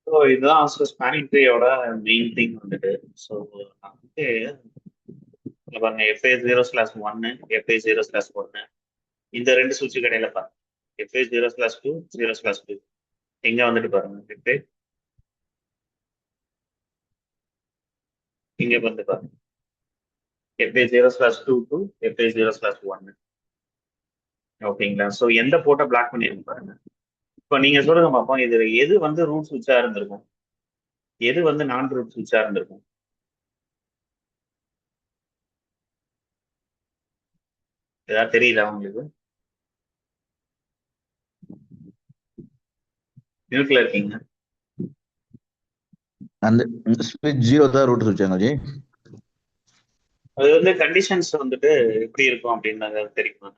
So இதுதான் spanning ட்ரீயோட main thing வந்துட்டு. So நான் வந்துட்டு இங்க பாருங்க FA0/1 FA0/1 இந்த ரெண்டு சுவிட்சு கடையில பாருங்க. FA0/2 0/2 இங்க வந்துட்டு பாருங்க FA இங்க வந்து பாருங்க FA0/2 to FA0/1. ஓகேங்களா? ஸோ எந்த போர்ட்டை பிளாக் பண்ணிருக்கு பாருங்க. இப்போ நீங்க சொல்லுங்க பார்ப்போம், இதுல எது வந்து ரூட் சுவிட்சா இருந்திருக்கும், எது வந்து நான் ரூட் சுவிட்சா இருந்திருக்கும்? ஏதாவது தெரியுதா உங்களுக்கு? மியூட்ல இருக்கீங்க. அந்த ஸ்விட்ச் 0 தான் ரூட் சுவிட்சாங்க ஜி. அது வந்து கண்டிஷன்ஸ் வந்துட்டு எப்படி இருக்கும் அப்படின்னு தெரியுமா?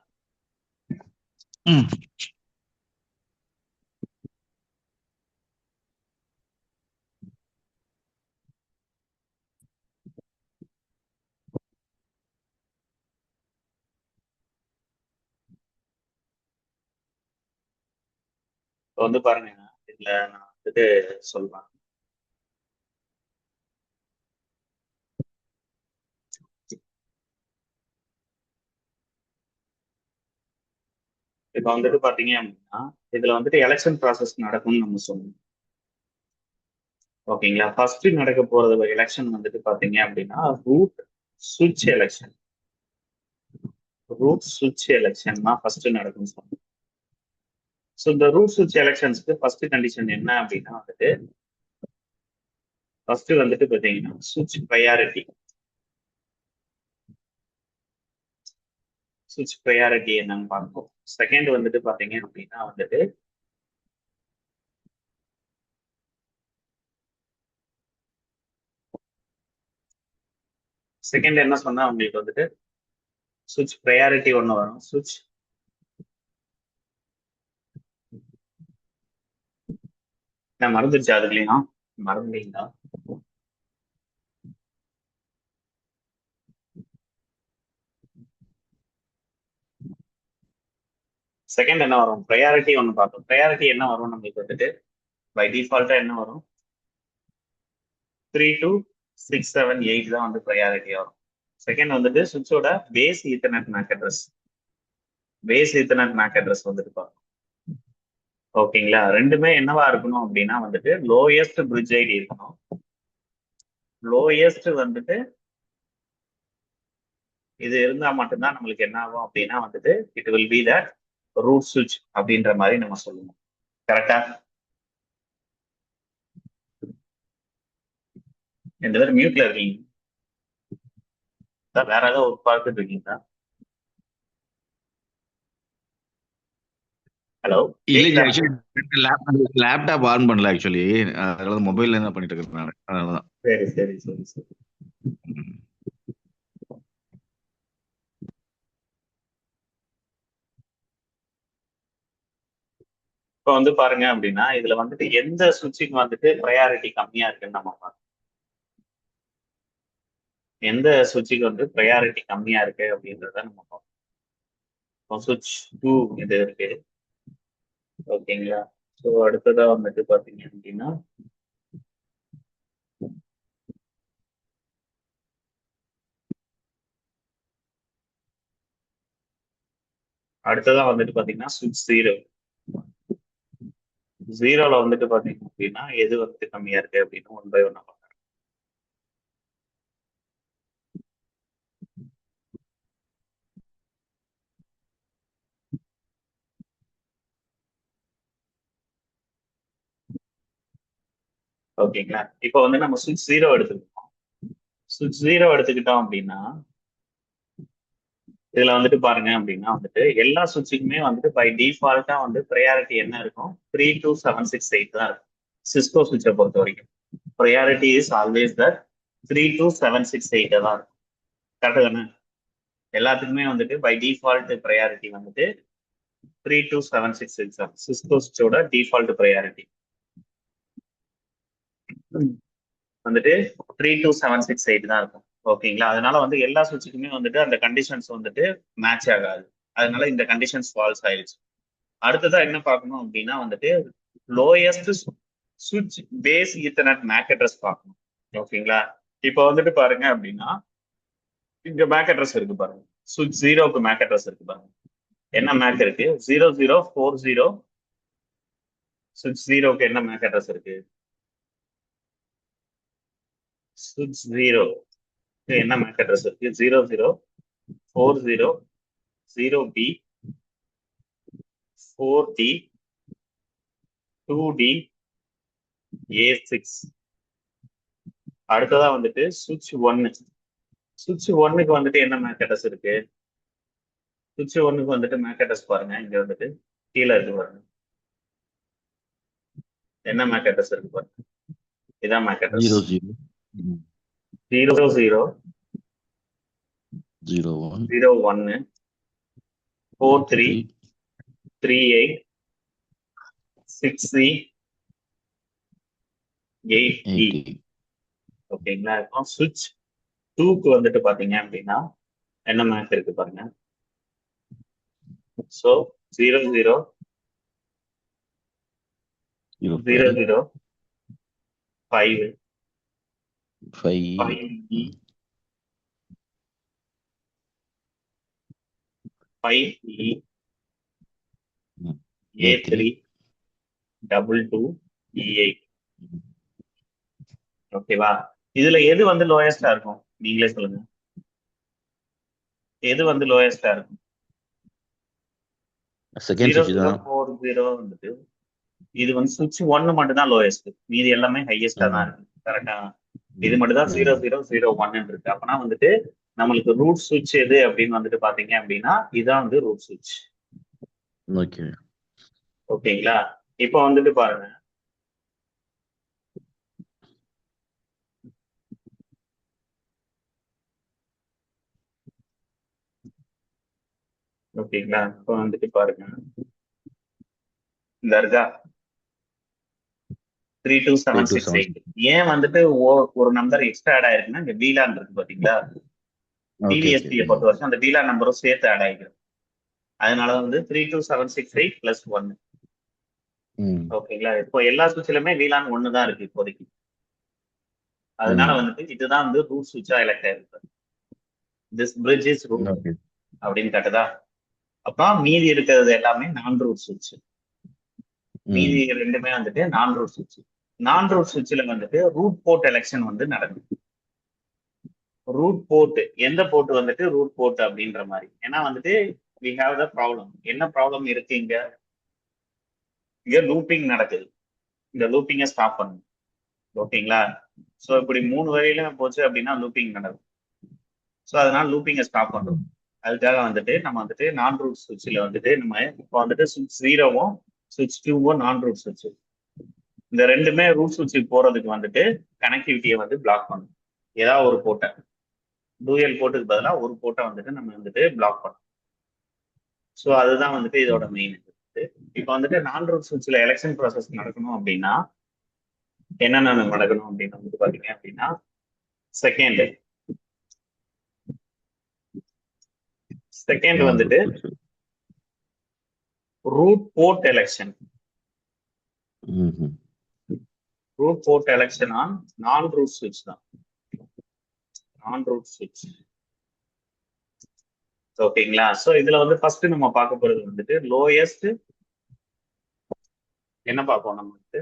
இப்போ வந்து பாருங்க, இதுல நான் வந்துட்டு சொல்றேன். இப்போ வந்துட்டு பாத்தீங்க அப்படின்னா இதுல வந்துட்டு எலெக்ஷன் ப்ராசஸ் நடக்கும்னு நம்ம சொன்னோம். ஓகேங்களா? ஃபர்ஸ்ட் நடக்க போறது எலெக்ஷன் வந்துட்டு பாத்தீங்க அப்படின்னா ரூட் சுவிட்ச் எலெக்ஷன். ரூட் சுவிட்ச் எலெக்ஷன் தான் ஃபர்ஸ்ட் நடக்கும்னு சொன்னோம். ஸோ இந்த ரூட் சுவிட்ச் எலெக்ஷன்ஸ்க்கு ஃபர்ஸ்ட் கண்டிஷன் என்ன அப்படின்னா வந்துட்டு ஃபர்ஸ்ட் வந்துட்டு பாத்தீங்கன்னா சுவிட்ச் ப்ரையாரிட்டி. சுவிட்ச் ப்ரையாரிட்டி என்னன்னு பார்ப்போம். செகண்ட் வந்துட்டு பாத்தீங்க அப்படின்னா வந்துட்டு செகண்ட் என்ன சொன்னா உங்களுக்கு வந்துட்டு சுவிட்ச் ப்ரையாரிட்டி ஒன்று வரும். சுவிட்ச் நான் மறந்துடுச்சு, அதுலயும் மறந்துட்டீங்களா? செகண்ட் என்ன வரும்? ப்ரையாரிட்டி ஒன்று பார்த்தோம். ப்ரையாரிட்டி என்ன வரும் நம்மளுக்கு வந்துட்டு பை டிஃபால்ட்டா என்ன வரும்? 3 to 6 7 8 தான் வந்து ப்ரையாரிட்டி வரும். செகண்ட் வந்துட்டு சுவிட்சோட base Ethernet MAC address. Base Ethernet MAC address வந்துட்டு பார்க்கணும். ஓகேங்களா? ரெண்டுமே என்னவா இருக்கணும் அப்படின்னா வந்துட்டு லோயஸ்ட் பிரிட்ஜ் ஐடி இருக்கணும். லோயஸ்ட் வந்துட்டு இது இருந்தா மட்டும்தான் நம்மளுக்கு என்ன ஆகும் அப்படின்னா வந்துட்டு it will be the root சுவிட்ச் அப்படின்ற மாதிரி நம்ம சொல்லுவோம். கரெக்டா? இந்த பேர் மியூட்ல இருக்கீங்க. வேற ஏதாவது ஒரு பார்த்துட்டு இருக்கீங்களா? ஹலோ, இல்ல ஆக்சுவலி லேப்டாப் ஆன் பண்ணல ஆக்சுவலி, அதனால மொபைல்ல என்ன பண்ணிட்டு இருக்கேன் நான், அதனாலதான். சரி சரி சரி சரி. இப்போ வந்து பாருங்க அப்படின்னா இதுல வந்துட்டு எந்த சுவிட்சுக்கு வந்துட்டு ப்ரையாரிட்டி கம்மியா இருக்குன்னு நம்ம பார்க்கணும். எந்த சுவிட்சுக்கு வந்து ப்ரையாரிட்டி கம்மியா இருக்கு அப்படின்றத நம்ம பார்ப்போம். சுவிட்ச் 2 இது இருக்கு. ஓகேங்களா? ஸோ அடுத்ததா வந்துட்டு பாத்தீங்க அப்படின்னா அடுத்ததா வந்துட்டு பாத்தீங்கன்னா சுவிட்ச் 0. 0ல வந்துட்டு பாத்தீங்க அப்படின்னா எது வந்துட்டு கம்மியா இருக்கு அப்படின்னு 1 by 1 பார்க்கலாம். ஓகேங்களா? இப்போ வந்து நம்ம சுவிட்ச் 0 எடுத்துக்கிட்டோம். சுவிட்ச் 0 எடுத்துக்கிட்டோம் அப்படின்னா இதுல வந்துட்டு பாருங்க அப்படின்னா வந்துட்டு எல்லா சுவிட்சுக்குமே வந்துட்டு பை டிஃபால்ட்டா வந்து ப்ரையாரிட்டி என்ன இருக்கும்? 3 to 7 6 8 தான் இருக்கும். சிஸ்கோ சுவிட்சை பொறுத்த வரைக்கும் priority is always the 3 to 7 6 8 தான் இருக்கும். கரெக்டு தானே? எல்லாத்துக்குமே வந்துட்டு பை டிஃபால்ட் ப்ரையாரிட்டி வந்துட்டு 3 to 7 6 6 தான் சிஸ்கோ சுவிட்சோட டிஃபால்ட் ப்ரையாரிட்டி வந்துட்டு 3 to 7 6 8 தான் இருக்கும். ஓகேங்களா? அதனால வந்து எல்லா சுவிட்சுக்குமே வந்துட்டு அந்த கண்டிஷன்ஸ் வந்துட்டு மேட்ச் ஆகாது. அதனால இந்த கண்டிஷன்ஸ் ஃபால்ஸ் ஆயிடுச்சு. அடுத்ததா என்ன பார்க்கணும் அப்படின்னா வந்துட்டு லோயஸ்ட் சுவிட்ச் பேஸ் ஈத்தர்நெட் மேக் அட்ரஸ் பார்க்கணும். ஓகேங்களா? இப்போ வந்துட்டு பாருங்க அப்படின்னா இங்க மேக் அட்ரஸ் இருக்கு பாருங்க. சுவிட்ச் 0க்கு மேக் அட்ரஸ் இருக்கு பாருங்க. என்ன மேக் இருக்கு? 0040. சுவிட்ச் 0க்கு என்ன மேக் அட்ரஸ் இருக்கு? சுவிட்ச் 0 என்ன மேக் அட்ரஸ் இருக்கு? 00400B 4D 2D A6. அடுத்ததா வந்துட்டு சுவிட்ச் 1. சுவிட்ச் 1க்கு வந்துட்டு என்ன மேக் அட்ரஸ் இருக்கு? சுவிட்ச் 1க்கு வந்துட்டு மேக் அட்ரஸ் பாருங்க. இங்க வந்துட்டு கீழே இருக்கு பாருங்க. என்ன மேக் அட்ரஸ் இருக்கு பாருங்க. இதான் மேக் அட்ரஸ். 0001 4338 6C 8D. ஓகேங்களா? இப்போ சுவிட்ச் 2க்கு வந்துட்டு பாத்தீங்க அப்படின்னா என்ன மேக் இருக்கு பாருங்க. So 00 00 5 5E 5E A3 22E8. ஓகேவா? இதுல எது வந்து லோயஸ்டா இருக்கும்? நீங்களே சொல்லுங்க. எது வந்து லோயஸ்டா இருக்கும்? 0040 வந்துட்டு இது வந்து சுவிட்ச் 1 மட்டும் தான் லோயஸ்ட். மீதி எல்லாமே ஹையஸ்டா தான் இருக்கு. கரெக்டா? இது மட்டும் தான் 0001 இருக்கு. அப்பனா வந்துட்டு நம்மளுக்கு ரூட் சுவிட்ச் எது அப்படின்னு வந்துட்டு பாத்தீங்க அப்படின்னா இதான் வந்து ரூட் சுவிட்ச். ஓகேங்களா? இப்போ வந்துட்டு பாருங்க. ஓகேங்களா? இப்போ வந்துட்டு பாருங்க. இந்த இருக்கா 32768. ஏன் வந்துட்டு ஒரு நம்பர் எக்ஸ்ட்ரா ஆட் ஆயிருக்குன்னா இந்த VLAN இருக்கு பாத்தீங்களா? டிவிஎஸ்பியை பொறுத்த வரைக்கும் அந்த VLAN நம்பரும் சேர்த்து ஆட் ஆகிடும். அதனால வந்து 32768 + 1. ஓகேங்களா? இப்போ எல்லா சுவிட்சிலுமே VLAN 1 தான் இருக்கு இப்போதைக்கு. அதனால வந்துட்டு இதுதான் வந்து ரூட் சுவிட்சா எலெக்ட் ஆயிருக்கு. திஸ் பிரிட்ஜ் இஸ் ரூட் அப்படின்னு காட்டுதா? அப்ப மீதி இருக்கிறது எல்லாமே நான் ரூட் சுவிட்ச். மீதி ரெண்டுமே வந்துட்டு நான் ரூட் சுவிட்ச். நான் ரூட் சுவிட்ச்ல வந்துட்டு ரூட் போர்ட் எலெக்ஷன் வந்து நடக்குது. ரூட் போர்ட் எந்த போர்ட் வந்துட்டு ரூட் போர்ட் அப்படின்ற மாதிரி. ஏன்னா வந்துட்டு we have the problem. என்ன ப்ராப்ளம் இருக்கு இங்க? இங்க லூப்பிங் நடக்குது. இந்த லூப்பிங்கை ஸ்டாப் பண்ணும். ஓகேங்களா? ஸோ இப்படி 3 வரையில போச்சு அப்படின்னா லூப்பிங் நடக்கும். ஸோ அதனால லூப்பிங்கை ஸ்டாப் பண்றோம். அதுக்காக வந்துட்டு நம்ம வந்துட்டு நான் ரூட் சுவிட்சில் வந்துட்டு நம்ம இப்போ வந்துட்டு சுவிட்ச் 0வும் சுவிட்ச் 2வும் நான் ரூட் சுவிட்ச். இந்த ரெண்டுமே ரூட் சுவிட்சுக்கு போறதுக்கு வந்துட்டு கனெக்டிவிட்டியை வந்து பிளாக் பண்ணும். ஏதாவது ஒரு போர்ட்டை டூயல் போர்ட்டுக்கு பதிலாக ஒரு போர்ட்டை வந்துட்டு நம்ம வந்துட்டு பிளாக் பண்ணணும். ஸோ அதுதான் வந்துட்டு இதோட மெயின். இப்போ வந்துட்டு நான் ரூட் சுவிட்சில் எலெக்ஷன் ப்ராசஸ் நடக்கணும் அப்படின்னா என்னென்ன நடக்கணும் அப்படின்னு வந்துட்டு பாத்தீங்க அப்படின்னா செகண்ட் வந்துட்டு root port election. Root port election on non root சுவிட்ச் தான். நான் ரூட் சுவிட்ச். ஓகேங்களா? ஸோ இதுல வந்து ஃபர்ஸ்ட் நம்ம பார்க்க போறது வந்துட்டு லோயஸ்ட். என்ன பார்ப்போம் நம்ம வந்துட்டு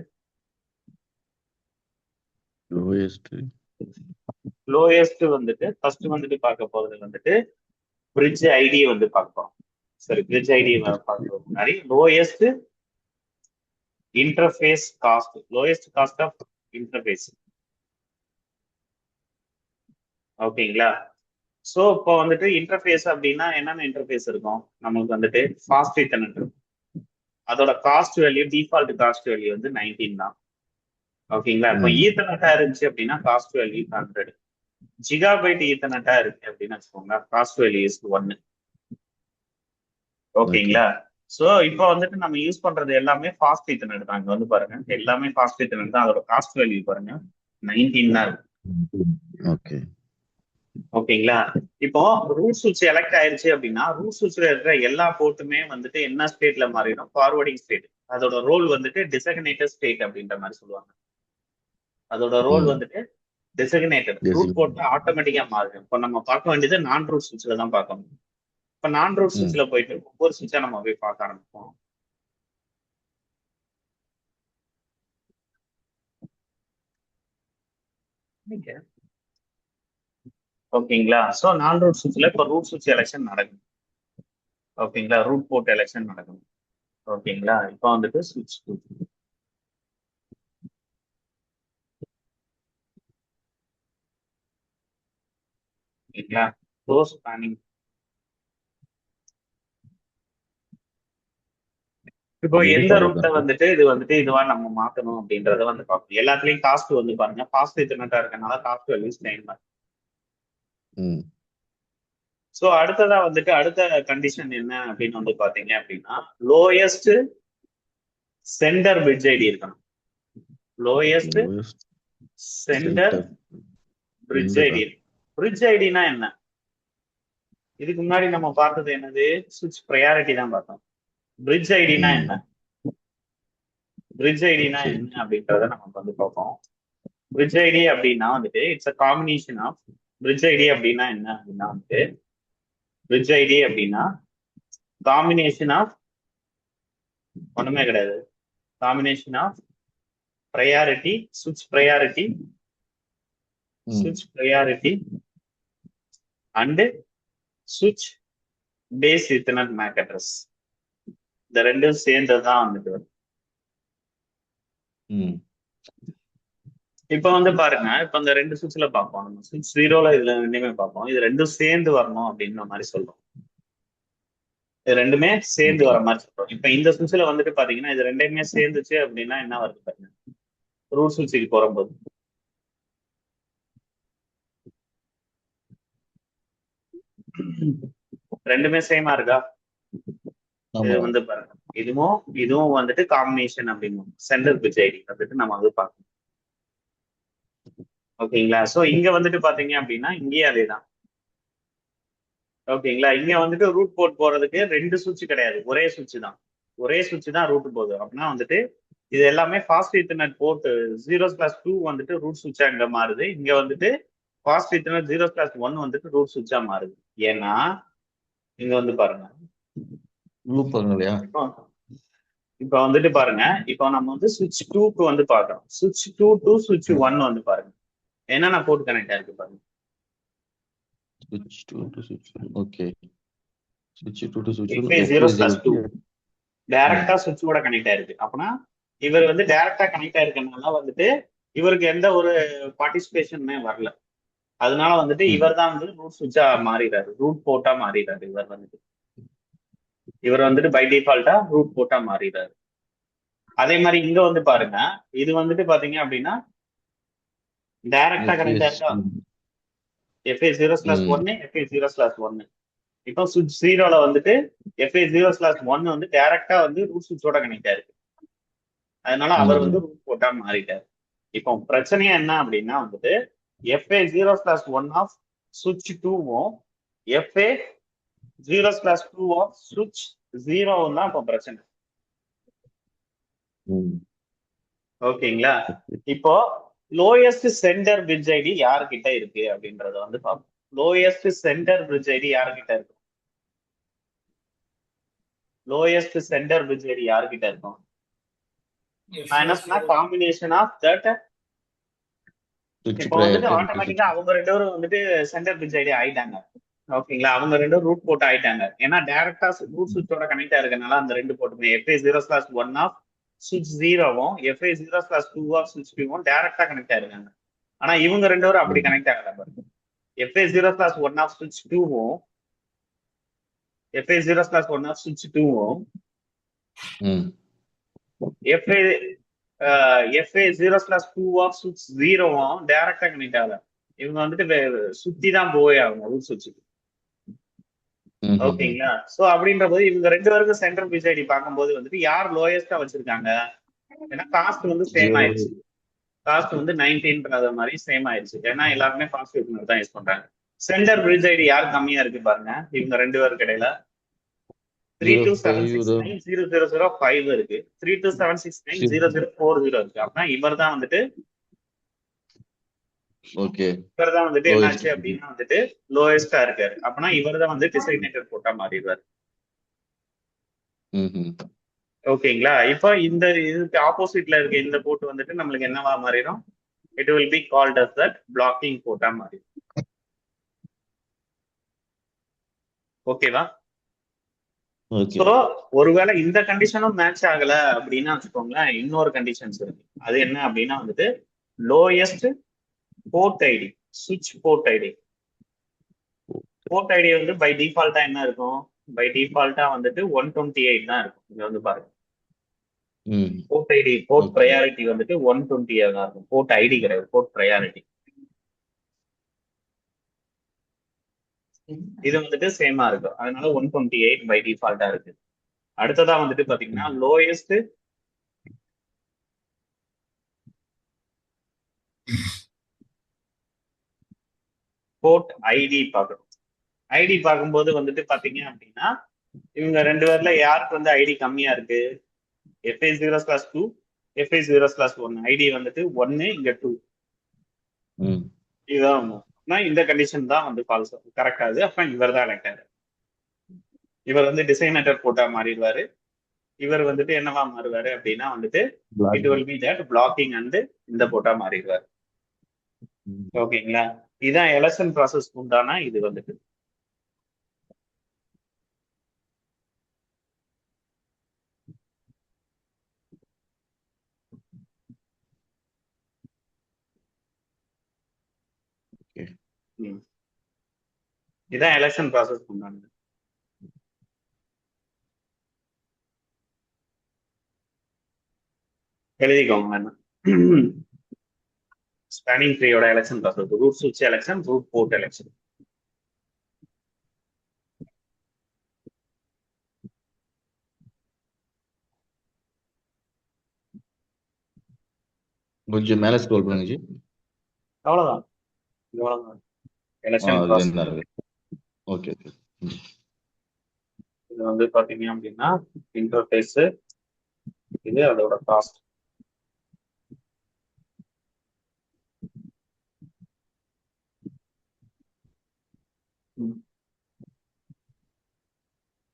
லோயஸ்ட் வந்துட்டு ஃபர்ஸ்ட் வந்துட்டு பார்க்க போறது வந்துட்டு பிரிட்ஜ் ஐடியை வந்து பார்ப்போம். சரி, பிரிட்ஜ் ஐடியை பார்க்கறதுக்கு முன்னாடி lowest interface cost. Lowest cost of interface. ஓகேங்களா? ஸோ இப்போ வந்துட்டு இன்டர்ஃபேஸ் அப்படின்னா என்னென்ன இன்டர்ஃபேஸ் இருக்கும்? நமக்கு வந்துட்டு ஃபாஸ்ட் ஈத்தர்நெட் இருக்கும். அதோட cost value default cost value வந்து 19 தான். ஓகேங்களா? இப்போ ஈத்தர்நெட்டா இருந்துச்சு அப்படின்னா காஸ்ட் வேல்யூ 100. ஜிகாபைட் ஈத்தர்நெட்டா இருக்கு அப்படின்னு வச்சுக்கோங்க, காஸ்ட் வேல்யூ இஸ் 1. ஓகேங்களா? ஸோ இப்போ வந்துட்டு நம்ம யூஸ் பண்றது எல்லாமே ஃபாஸ்ட் ஈத்தர்நெட் தான். இங்க வந்து பாருங்க எல்லாமே ஃபாஸ்ட் ஈத்தர்நெட் தான். அதோட காஸ்ட் வேல்யூ பாருங்க 19 தான் இருக்கு. ஓகேங்களா? இப்போ ரூட் சுவிட்ச் எலெக்ட் ஆயிருச்சு அப்படின்னா ரூட் சுவிட்ச்ல இருக்கிற எல்லா போர்ட்டுமே வந்துட்டு என்ன ஸ்டேட்ல மாறிடும்? Forwarding state. அதோட ரோல் வந்துட்டு டிசக்னேட்டட் ஸ்டேட் அப்படின்ற மாதிரி சொல்லுவாங்க. அதோட ரோல் வந்துட்டு டிசக்னேட்டட். ரூட் போட்டு ஆட்டோமேட்டிக்கா மாறும். இப்போ நம்ம பார்க்க வேண்டியது நான் ரூட் சுவிட்ச்ல தான் பார்க்கணும். இப்ப நான் ரூட் சுவிட்ச்ல போயிட்டு ஒவ்வொரு சுவிட்சா நம்ம போய் பார்க்க ஆரம்பிப்போம். ஓகேங்களா? சோ நான் ரூட் சுவிட்ச்ல இப்ப ரூட் சுவிட்ச் எலெக்ஷன் நடக்கும். ஓகேங்களா? ரூட் போர்ட் எலெக்ஷன் நடக்கும். ஓகேங்களா? இப்ப வந்துட்டு சுவிட்ச் 2. ஓகேங்களா? Close planning. இப்போ எந்த ரூட்டை வந்துட்டு இது வந்துட்டு இதுவா நம்ம மாத்தணும் அப்படின்றத வந்து பார்க்கணும். எல்லாத்துலயும் காஸ்ட் வந்து பாருங்க, காஸ்ட் இத்தனட்டா இருக்கனால காஸ்ட் வேல்யூ சேம். சோ அடுத்ததா வந்துட்டு அடுத்த கண்டிஷன் என்ன அப்படின்னு வந்து பாத்தீங்க அப்படின்னா, லோயஸ்ட் சென்டர் பிரிட்ஜ் ஐடி இருக்கணும். Lowest centre bridge ID. Bridge ஐடினா என்ன? இதுக்கு முன்னாடி நம்ம பார்த்தது என்னது? சுவிட்ச் ப்ரையாரிட்டி தான் பார்த்தோம். பிரிட்ஜ் ஐடினா என்ன? பிரிட்ஜ் ஐடினா என்ன அப்படின்றத நம்ம வந்து பார்ப்போம். பிரிட்ஜ் ஐடி அப்படின்னா வந்துட்டு it's a combination of. Bridge ID அப்படின்னா என்ன அப்படின்னா வந்துட்டு, பிரிட்ஜ் ஐடி அப்படின்னா காம்பினேஷன் ஆஃப் ஒண்ணுமே கிடையாது. காம்பினேஷன் ஆஃப் ப்ரையாரிட்டி, சுவிட்ச் ப்ரையாரிட்டி, சுவிட்ச் ப்ரையாரிட்டி அண்ட் சுவிட்ச் பேஸ் இத்தர்நெட் மேக் அட்ரஸ். இந்த ரெண்டும் சேர்ந்ததுதான் வந்துட்டு வரும். இப்ப வந்து பாருங்க, இப்ப இந்த ரெண்டு சுவிட்ச்ல பார்ப்போம். நம்ம சுவிட்ச் 0ல இதுல ரெண்டுமே பார்ப்போம். இது ரெண்டும் சேர்ந்து வரணும் அப்படின்ற மாதிரி சொல்றோம். இது ரெண்டுமே சேர்ந்து வர மாதிரி சொல்றோம். இப்ப இந்த சுவிட்ச்ல வந்துட்டு பாத்தீங்கன்னா இது ரெண்டுமே சேர்ந்துச்சு அப்படின்னா என்ன வருது பாருங்க, ரூட் சுவிட்சுக்கு போகும்போது ரெண்டுமே சேமா இருக்கா? இது வந்து பாருங்க, இதுவும் வந்துட்டு காம்பினேஷன் அப்படின்னு சென்டர் பிரிட்ஜ் ஐடி வந்துட்டு நம்ம வந்து பார்க்கணும். ஓகேங்களா? சோ இங்க வந்துட்டு பாத்தீங்க அப்படின்னா இங்கேயே அதேதான். ஓகேங்களா? இங்க வந்துட்டு ரூட் போர்ட் போறதுக்கு ரெண்டு சுவிட்ச் கிடையாது, ஒரே சுவிட்ச் தான். ஒரே சுவிட்ச் தான் ரூட் போகுது. அப்படின்னா வந்துட்டு இது எல்லாமே ஃபாஸ்ட் ஈத்தர்நெட் போர்ட் 0/2 வந்துட்டு ரூட் சுவிட்சா இங்க மாறுது. இங்க வந்துட்டு ஃபாஸ்ட் ஈத்தர்நெட் 0/1 வந்துட்டு ரூட் சுவிட்சா மாறுது. ஏன்னா இங்க வந்து பாருங்க, இப்ப வந்துட்டு பாருங்க, இப்ப நம்ம வந்து சுவிட்ச் 2க்கு வந்து பாக்குறோம். சுவிட்ச் 2 டு சுவிட்ச் 1 வந்து பாருங்க என்னென்ன போர்ட் கனெக்ட் ஆயிருக்கு பாருங்க. Switch 2 to switch 1. Okay. Switch 2 to switch 1. FA0/2 டைரக்டா சுவிட்சோட கனெக்ட் ஆயிருக்கு. அப்படின்னா இவர் வந்து டைரக்டா கனெக்ட் ஆயிருக்கனால வந்துட்டு இவருக்கு எந்த ஒரு பார்ட்டிசிபேஷனுமே வரல. அதனால வந்துட்டு இவர் தான் வந்து ரூட் சுவிட்சா மாறிடுறாரு, ரூட் போர்ட்டா மாறிடுறாரு. இவர் வந்துட்டு பை டிஃபால்ட்டா ரூட் போர்ட்டா மாறிடுறாரு. அதே மாதிரி இங்க வந்து பாருங்க, இது வந்துட்டு பாத்தீங்க அப்படின்னா டைரக்டா கனெக்ட் ஆயிருக்கா, FA0/1 FA0/1. இப்போ சுவிட்ச் 0ல வந்துட்டு FA0/1 வந்து டைரக்டா வந்து ரூட் சுவிட்சோட கனெக்ட் ஆயிருக்கு. அதனால அவர் வந்து ரூட் போர்ட்டா மாறிட்டாரு. இப்போ பிரச்சனையா என்ன அப்படின்னா வந்துட்டு FA0/1 ஆஃப் சுவிட்ச் 2வும் FA0/2 ஆஃப் சுவிட்ச் 0வும் தான் இப்போ பிரச்சனை. ஓகேங்களா? இப்போ லோயஸ்ட் சென்டர் பிரிட்ஜ் ஐடி யாருக்கிட்ட இருக்கு அப்படின்றத வந்து பார்ப்போம். லோயஸ்ட் சென்டர் பிரிட்ஜ் ஐடி யாருக்கிட்ட இருக்கும்? லோயஸ்ட் சென்டர் பிரிட்ஜ் ஐடி யாருக்கிட்ட இருக்கும்? நான் என்ன சொன்னா, காம்பினேஷன் ஆஃப் தட். இப்போ வந்துட்டு ஆட்டோமேட்டிக்கா அவங்க ரெண்டு பேரும் வந்துட்டு சென்டர் பிரிட்ஜ் ஐடி ஆயிட்டாங்க. ஓகேங்களா? அவங்க ரெண்டும் ரூட் போர்ட் ஆயிட்டாங்க. ஏன்னா டைரக்டா ரூட் சுவிட்சோட கனெக்ட் ஆயிருக்கனால அந்த ரெண்டு போர்ட்டுமே FA0/1 ஆஃப் சுவிட்ச் 0வும் FA0/2 ஆஃப் சுவிட்ச் 2வும் டைரக்டா கனெக்ட் ஆயிருக்காங்க. ஆனா இவங்க ரெண்டு பேரும் அப்படி கனெக்ட் ஆகல பாருங்க. FA0/1 ஆஃப் சுவிட்ச் 2வும் FA0/1 ஆஃப் சுவிட்ச் 2வும் FA0/2 ஆஃப் சுவிட்ச் 0வும் டைரக்டா கனெக்ட் ஆகல. இவங்க வந்துட்டு சுத்தி தான் போய் ஆகணும் ரூட் சுவிட்சுக்கு. ஓகேங்களா? சோ அப்படின்ற போது இவங்க ரெண்டு பேருக்கும் சென்ட்ரல் பிரிட்ஜ் ஐடி பார்க்கும்போது வந்துட்டு யார் லோயஸ்டா வச்சிருக்காங்க? ஏன்னா காஸ்ட் வந்து சேம் ஆயிடுச்சு. காஸ்ட் வந்து 19ன்ற மாதிரி சேம் ஆயிடுச்சு. ஏன்னா எல்லாருமே ஃபாஸ்ட் ஈத்தர்நெட் தான் யூஸ் பண்றாங்க. சென்டர் பிரிட்ஜ் ஐடி யார் கம்மியா இருக்கு பாருங்க இவங்க ரெண்டு பேருக்கு இடையில. Three zero two five seven six இதோ nine zero zero zero five இருக்கு. 32769004 இருக்கு. அப்படின்னா இவர் தான் வந்துட்டு ஓகே இவர் தான் வந்துட்டு லோயஸ்ட். என்னாச்சு அப்படின்னா வந்துட்டு லோயஸ்டா இருக்காரு. அப்படின்னா இவர் தான் வந்து டிசைனேட்டட் போட்டா மாறிடுவார். ம் ஓகேங்களா? இப்போ இந்த இதுக்கு ஆப்போசிட்ல இருக்க இந்த போட்டு வந்துட்டு நம்மளுக்கு என்னவா மாறிடும்? It will be called as that blocking போட்டா மாறிடும். ஓகேவா? ஓகே சோ ஒருவேளை இந்த கண்டிஷனும் மேட்ச் ஆகல அப்படின்னா வச்சுக்கோங்களேன், இன்னொரு கண்டிஷன்ஸ் இருக்கு. அது என்ன அப்படின்னா வந்துட்டு லோயஸ்ட் போர்ட் ஐடி, சுவிட்ச் போர்ட் ஐடி. போர்ட் ஐடி வந்து பை டிஃபால்ட்டா என்ன இருக்கும்? பை டிஃபால்ட்டா வந்துட்டு 128 தான் இருக்கும். இங்க வந்து பாருங்க, ம் port ID, port okay priority வந்துட்டு 120 தான் இருக்கும். போர்ட் ஐடி கிடையாது, போர்ட் ப்ரையாரிட்டி. இது வந்துட்டு சேமா இருக்கும். அதனால 128 பை டிஃபால்ட்டா இருக்கு. அடுத்ததா வந்துட்டு பாத்தீங்கன்னா லோயஸ்ட் போர்ட் ஐடி பார்க்கணும். ஐடி பார்க்கும்போது வந்துட்டு பாத்தீங்க அப்படின்னா இவங்க ரெண்டு பேர்ல யாருக்கு வந்து ஐடி கம்மியா இருக்கு? FA0/2, FA0/1. ஐடி வந்துட்டு 1, இங்க 2. ம் இதுதான் ஒண்ணு. ஆனா இந்த கண்டிஷன் தான் வந்து ஃபால்ஸ், கரெக்ட் ஆகுது. அப்ப இவர் தான் எலெக்ட் ஆகுது. இவர் வந்து டிசைனேட்டர் போட்டா மாறிடுவாரு. இவர் வந்துட்டு என்னவா மாறுவாரு அப்படின்னா வந்துட்டு it block. Will be that blocking and இந்த போட்டா மாறிடுவாரு. ஓகேங்களா? இதான் எலெக்ஷன் ப்ராசஸ் உண்டான இது வந்துட்டு. ஓகே ம். இதான் எலெக்ஷன் ப்ராசஸ் உண்டானது. எழுதிக்கோங்க வேணா. ஸ்பேனிங் ட்ரீயோட எலெக்ஷன் ப்ராசஸ்: ரூட் சுவிட்ச் எலெக்ஷன், ரூட் போர்ட் எலெக்ஷன். கொஞ்சம் மேல ஸ்க்ரோல் பண்ணுங்க ஜி. அவ்வளவுதான், இவ்வளவுதான் எலெக்ஷன் அதுல ப்ராசஸ். என்ன இருக்கு? ஓகே ஓகே இது வந்து பாத்தீங்க அப்படின்னா இன்டர்ஃபேஸ், இது அதோட காஸ்ட்.